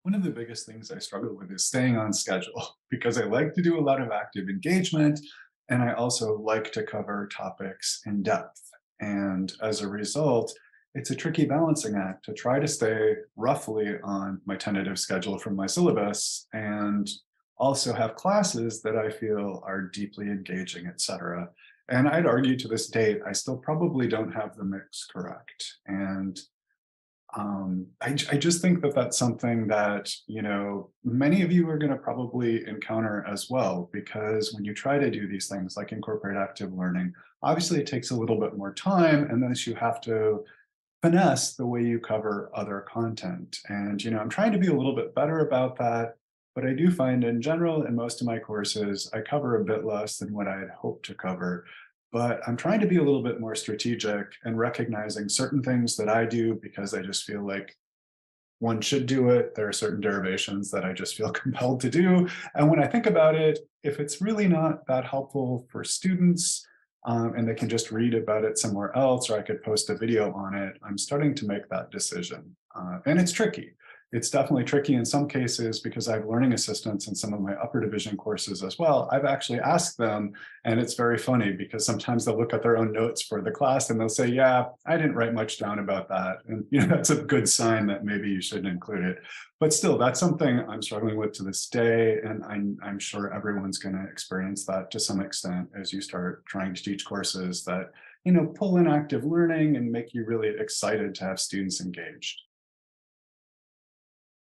One of the biggest things I struggle with is staying on schedule because I like to do a lot of active engagement and I also like to cover topics in depth. And as a result, it's a tricky balancing act to try to stay roughly on my tentative schedule from my syllabus and also have classes that I feel are deeply engaging, et cetera. And I'd argue to this date, I still probably don't have the mix correct. And I just think that that's something that, many of you are going to probably encounter as well, because when you try to do these things like incorporate active learning, obviously it takes a little bit more time, and then you have to finesse the way you cover other content. And, I'm trying to be a little bit better about that, but I do find in general, in most of my courses, I cover a bit less than what I had hoped to cover. But I'm trying to be a little bit more strategic and recognizing certain things that I do because I just feel like one should do it. There are certain derivations that I just feel compelled to do. And when I think about it, if it's really not that helpful for students, and they can just read about it somewhere else, or I could post a video on it, I'm starting to make that decision. And it's tricky. It's definitely tricky in some cases because I have learning assistants in some of my upper division courses as well. I've actually asked them, and it's very funny because sometimes they'll look at their own notes for the class and they'll say, yeah, I didn't write much down about that. And that's a good sign that maybe you shouldn't include it. But still, that's something I'm struggling with to this day. And I'm sure everyone's going to experience that to some extent as you start trying to teach courses that, pull in active learning and make you really excited to have students engaged.